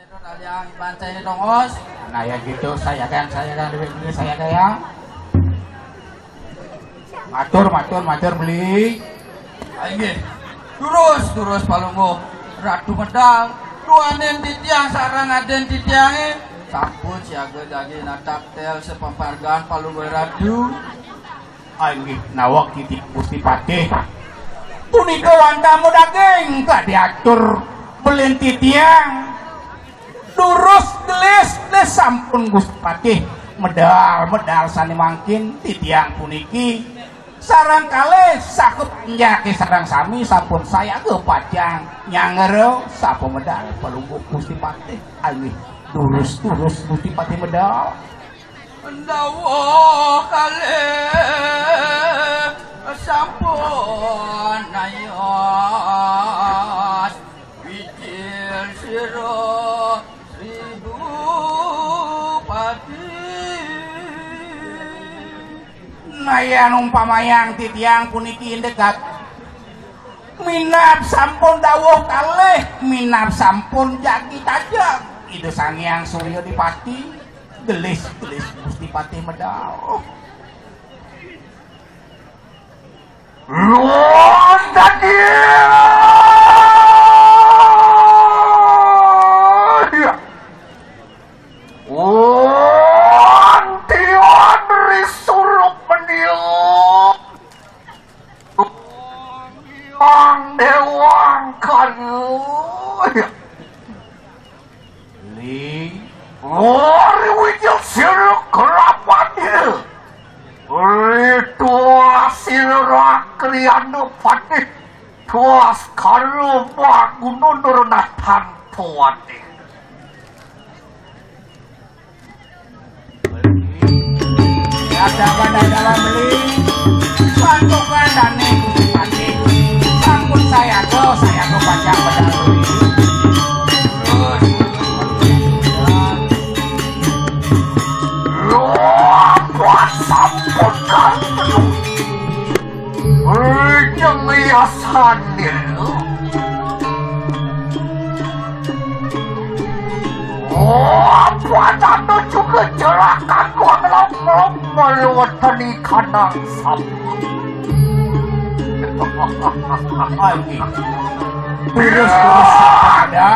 Yang bancai ini dong Os. Nah ya gitu saya kan duit saya kayak matur beli ayo terus palunggo ratu medal duanen titiang sarang aden titiange sampun siaga jagi nataktel sepempargan palunggo ratu ayo nawak titik Gusti Patih punika wantamu daging gak diatur belen titiang lurus gelis sampun Gusti Patih medal sani mangkin titiang puniki sarang kali sakup njaki sarang sami sampun saya ke pajang nyangero sapu medal pelunggu Gusti Patih ayo lurus Gusti Patih medal ndawa kali sampun nayos wijil siro Naya umpamayang titiang puniki dekat minap sampun dawuh kalih minap sampun jagi tajam itu sangyang Surya Dipati gelis Gusti Patih medal luan tadi Dewang kayu li wari wijil siru kerapannya itu sirah krianu Patih tuas karu bangunundur natan puati ada pada dalam beli santukan dani Gusti Patih sampun saya go panjang pedal sampun kan jeng hiasan apa juga jerakan melong meluatani kandang sampun terus ada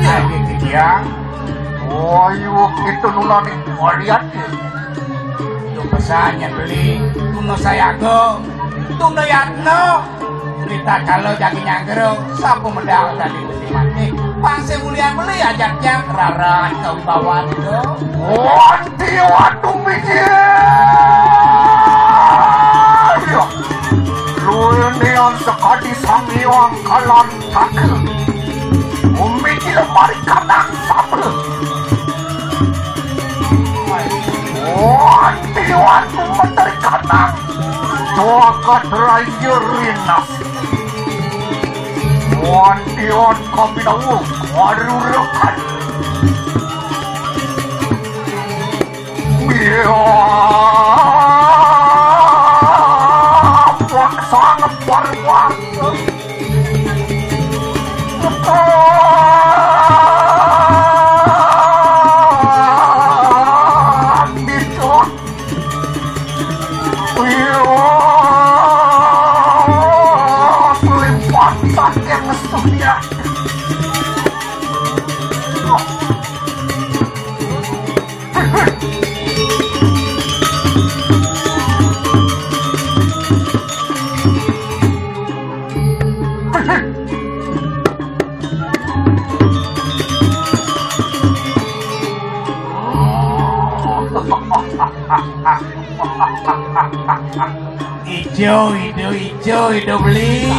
lagi dia itu nulani lihat itu pesannya beli tunu saya go tunu yatno berita kalau jagi nyanggerong sapu medal tadi Gusti Patih pangse mulian beli ajaknya keraran kau bawaan itu waduh mikir luinian sekali sangiwang kalan takil umikil mari kanang sabel waduh menteri kanang doakan rayu rinas waduh kami dawu waduh sangat berwarna selimpatan yang setia hijau beli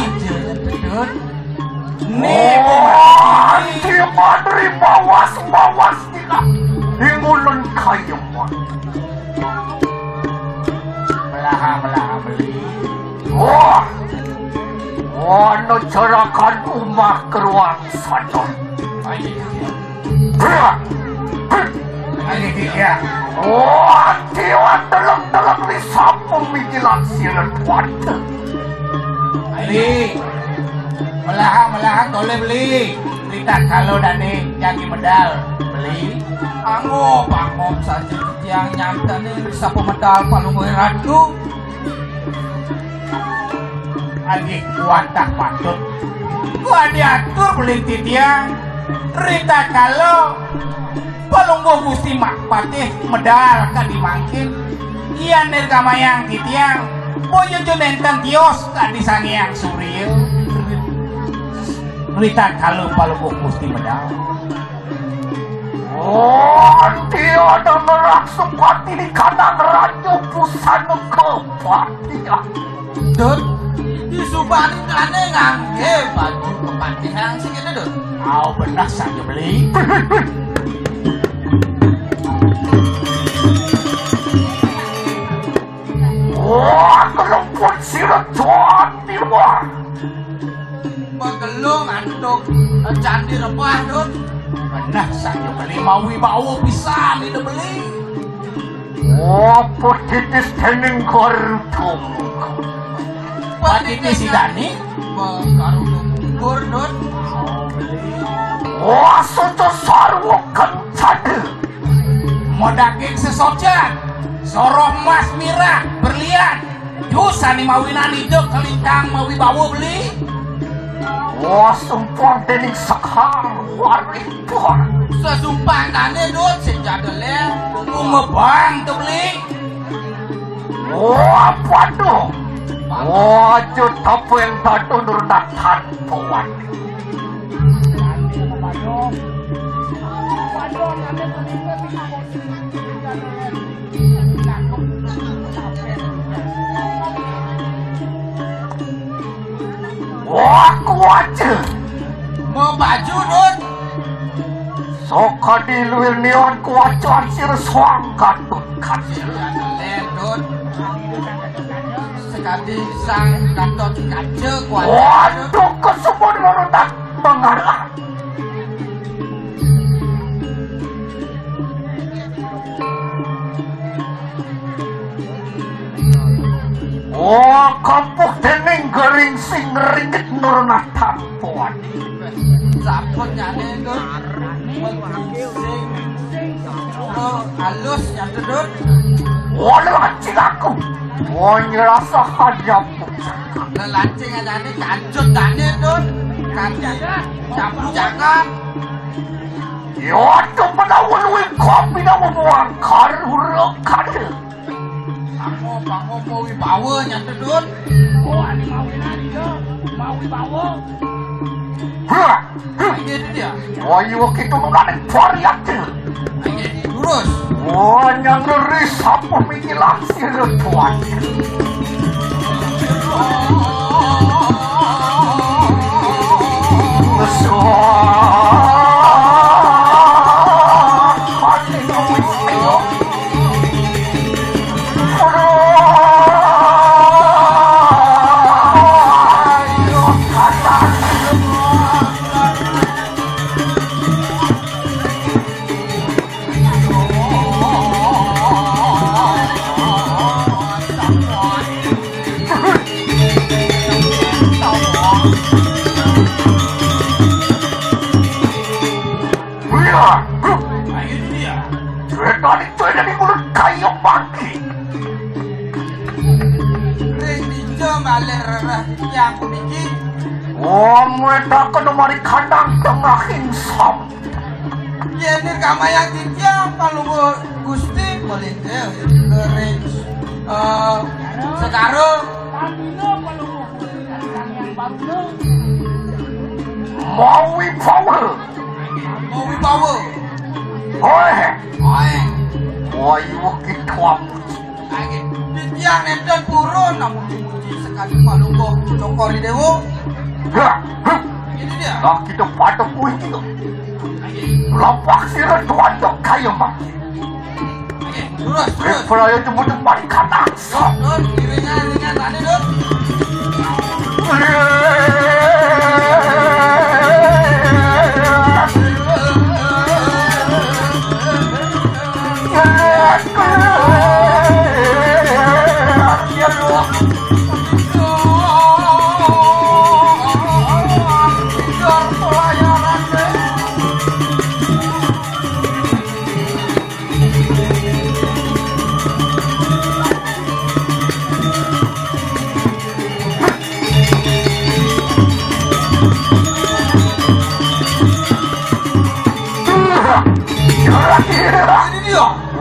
nih dari bawas kita ingulun kayu melaha beli wano cerakan umah keruang sadon ya dewa teleng di sampung mijilan silat wadah ini melahan boleh beli Rita kalau dane nyagi medal beli Pangop saja yang nyata nih bisa pemedal palung ratu. lagi kuatah patut gua diatur beli titiang Rita kalau palunggo Gusti Makpatih medal kan dimangkin iya nirgamayang titiang boyo jonenten tios tadi sangiang suril Rita kalau palunggo Gusti medal dia ada merak sepati di kanan raja pusana kepatihan Dut, disubani kane ngangge baju kepatihan sing itu Dut. Benar saja beli. Kelompok sirat tuan di luar. Begelung antuk candi rempah Dut. Benar saja beli mau wibawa bisa ini beli. Petitis tening kortum. Petitis si Dani. Karung ukur Dut. Soto sarwa kencade. Modaging sesojan. Soroh emas mirah berlian. Yusani mawinan hidup kelintang mawi bawa beli. Sumpah dening sekhang waripur. Sesumpah nane Dut sejadele Umebang tu beli. Apa tu? Wajud apa yang tadu nurdatan tuan. Aku aja mau baju Dut. Soka diluir neon kuacuan sir suang katut kasil. Dut. Sekali sang katot kaca kuat. Waduh kesebut merutak mengarah. Kampuk dening gering sing ringgit nurna tampuan. Sapun nyane Dut. Halus yang Dut. Lancing aku. Nyerasa hajam. Lancing aja nih kancut tane Dut. Kancut campur jangan. Waduh menawului kopi nama buang karuruk kade. Bango mau wibawa yang Dut. Ani mau wibawa. Ini dia. Wayu kita nulanin variat. Ini lurus. Yang ngeri sapu mikir langsir tuan. Yang bikin mereka kena mari kandang tengah insam. Ini kama yang tiang kalau Gusti boleh deh kering sekarang mau wibawa wayu kita tiang nenten turun namun sekali palunggo cokori dewo. Ini dia. Nah kita pada kuih itu. Lampak sirah tuan dok kayu makin. Terus. Peraya jemput balik kanan. Dut, ringan tadi Dut. Pelayaran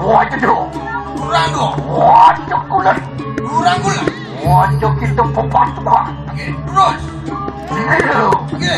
Waduh. Kurang dong. Waduh kulit. Kurang gula. Waduh kita pepatuan. Oke, terus. Oke.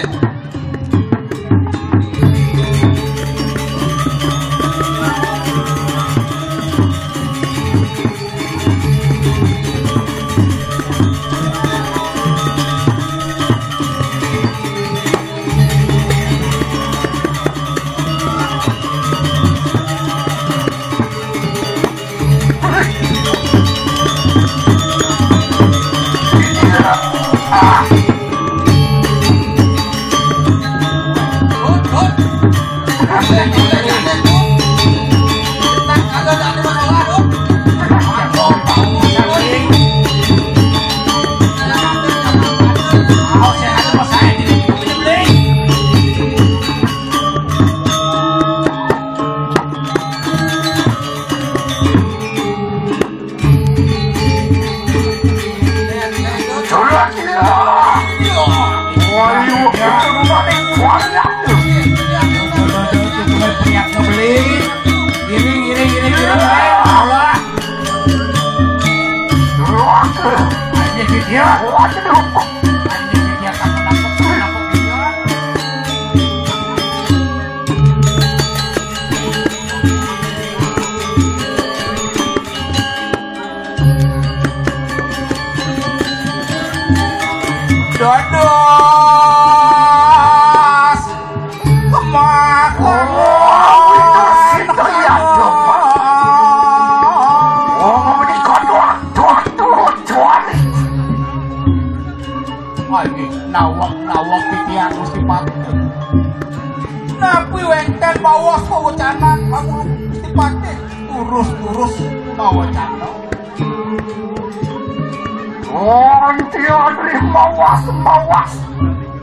Mawas,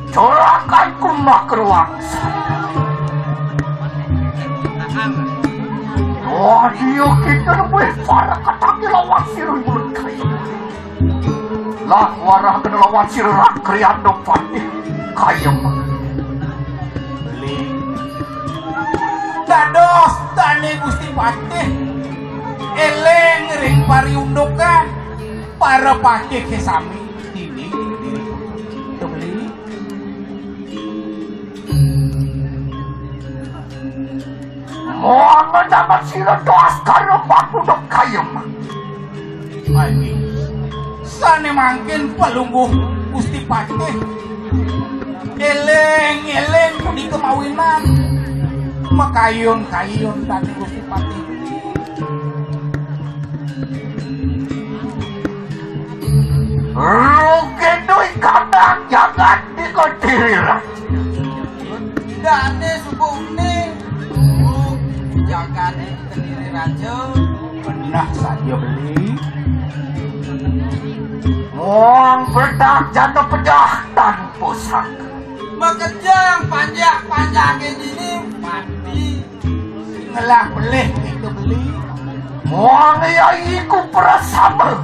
colakanku makruangsa. Wadio kita lebih parah katanya lawan sirul mulut kayu. Lah warah kena lawan sirul rakrian depan kayu. Dados tani Gusti Patih eleng ring pariundukan para patih kesami. Mohon mendapat sila doas karena waktu dok kayem. Aini, sane mangkin pelungguh Gusti Patih. Eleng di kemawinan, makayun tadi Gusti Patih. Lu gendoi kadang jangan dikodirilah. Dane subune. Jangan kediri raja pernah saja beli wong bedak jatuh pedah dan pusat makejang panjang ini mati ngelah belih itu beli wong ya iku perasama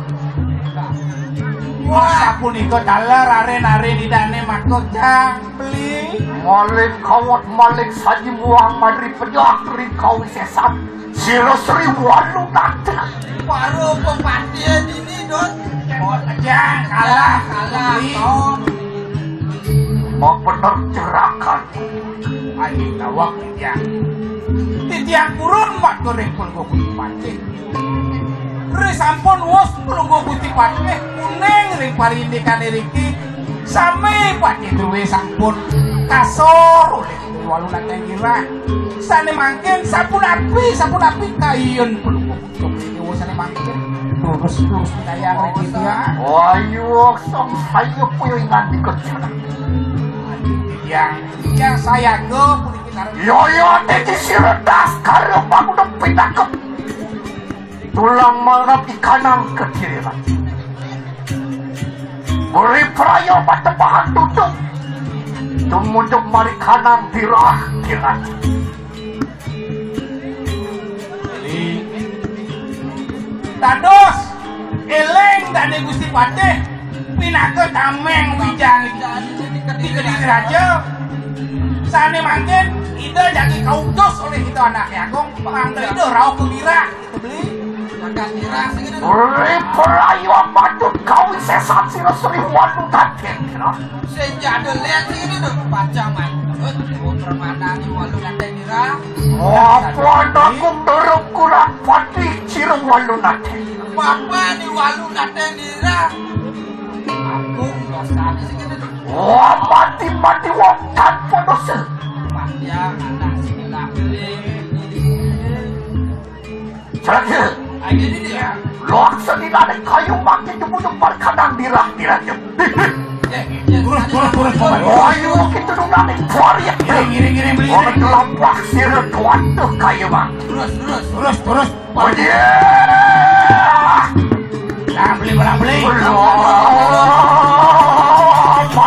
masa pun ikut dalar are di dane makejang beli malik kawat malik saji muang madri pedak rikau sesat sirosri walu nata baru pembatian ini don makejang kalah mau bener cerakan adik tawak titiang kurun mak goreng pulgo putih pati ri sampun wos pulgo putih pati kuning ring parindikan riki sami pati duwe sampun kasor oleh walunan yang kira sane mangkin sampun api kayun pulgo putih pati sane mangkin terus kaya reki dia ayo sang sayo puingan dikerjakan yang saya ke yo teti siredas karena bangun dan pinakep tulang marap ikanang kediriran beri prayo mata bahan tutup tumunduk mari kanang dirah kirat dados eleng dane Gusti Patih pinake tameng wijang di kediri raja Sane mangken ide jadi kautus oleh itu anaknya Agung. Mangga ide rauh gembira itu beli. Makan dirang segitu. Perayaan matut kawin sesat sira Sri Walunan. Sejak lihat segitu tuh pacang mantut. Permana di Walunan dirang. Apa anakku dorong kurang pati Sri Walunan. Bapak di Walunan dirang. Agung dosanya segitu tuh. Wah mati wong tanpa dosa. Panjang anak sini nak beli. Jadi Ayo dia. laksa di ladang kayu makin temu berkadang dirah. Turun paman. Kayu kita dong ladang pori. Giring beli. Orang dalam waksir tuan tuh kayu mak. Terus. Oh dia. Nah beli.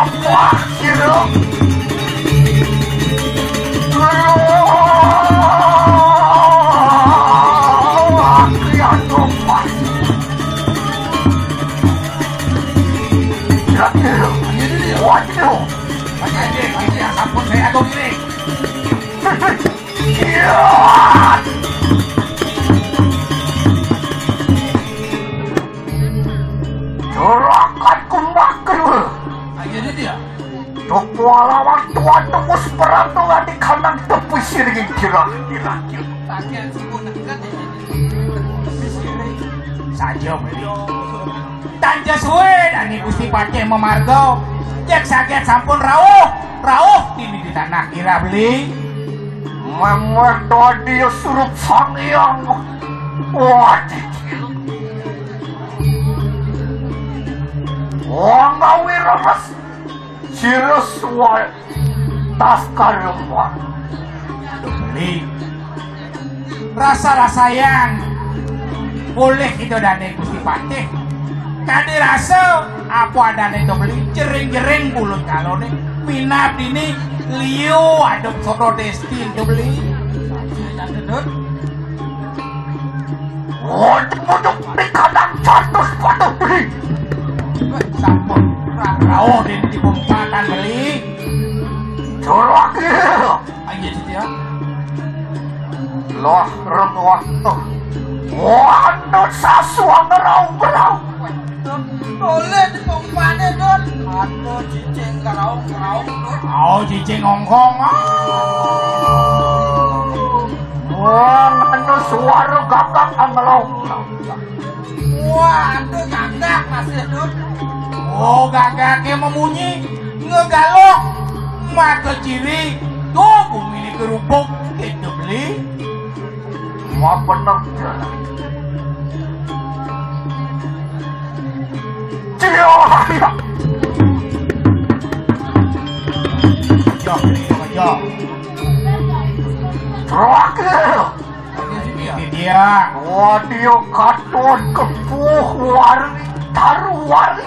Waksir. Waduh, Aja sampun saya Agung giring. Gerakanku makrul. Ayo dia. Tukualawan tuan tembus perang dengan di kanan tepi siringin kira. Pakaian si bunak kan Saja beli. Tanja suwe dan Gusti Pace memargo. Cek sakit sampun rawuh ini di tanah kira beli. Memang doa dia suruh sangyang. Waduh. Wang ngawiras. Cirus wal. Tas karumwan. Beli. Rasa yang boleh itu dan Gusti Pace. Kadi rasa apa ada itu beli jering bulut kalau nih minat ini liu adem soto destin itu beli. Waduh, di kadang jatuh pada beli. Sampun rauh dan dibumpakan beli. Curaki. Ayo dia. Loh, waktu. Waduh, sasuang ngerau. Boleh dipompane Don. Aduh cicing keraung Don. Cicing ngongkong. Wah, anu suara gagak angelau. Waduh gagak masih Don. Gagaknya memunyi ngegalok maka ciri tuh bumi ini kerupuk gitu beli. Wah, bener jalan. Cia. Yo. Terakhir. Ini dia. Wadio katon kepuh warni taruh warni.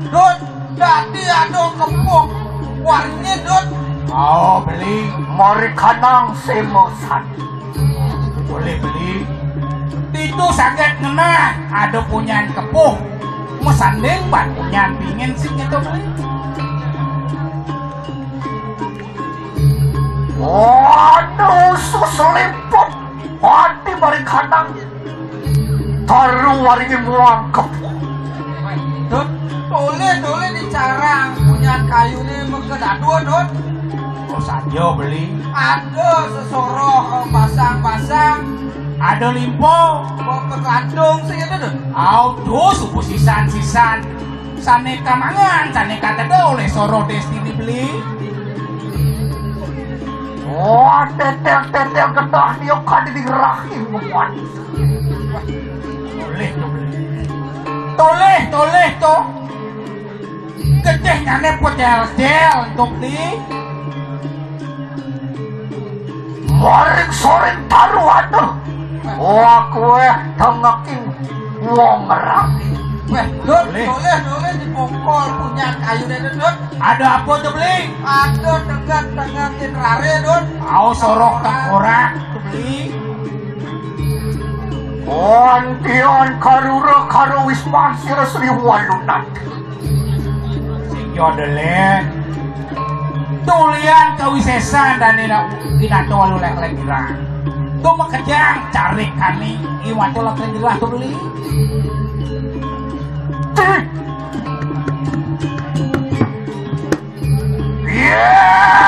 Don, tadi ada kepung warnanya Don. Beli. Mari kanang semosan. Boleh beli. Itu sakit ngena. Ada punya kepuh. Mesandeng ban punya pingin sih gitu beli. Waduh, suselimpuk. Hati mari kanang. Taruh warni muang kepuh. Don, boleh dicarang punya kayu ini mengkedadua Don. Saja beli. Ada sesoroh pasang-pasang. Ada limpo. Bawa ke kandung sih itu Don. Suku sisan. Saneka mangan, saneka tedo oleh soro destini beli. Wah, tetel gedah dia kan digerahin muat. Toleh toh. Gedehnya ne podel untuk beli. Maring soreng taruh aduh. Wah, kue tengekin wong ngeraki. Weh, Don, boleh dipongkol punya kayu ini Don. Ada apa tuh beli? Ada dengatin rare Don. Sorok tengkorak tuh beli. Ontion karura karo wisman sira Sri Walunan. Singyo dele. tulian kawisesan dan dina tuh walu lek girang tuh makejang cari kami iwan tuh lek girang tuh beli yeah.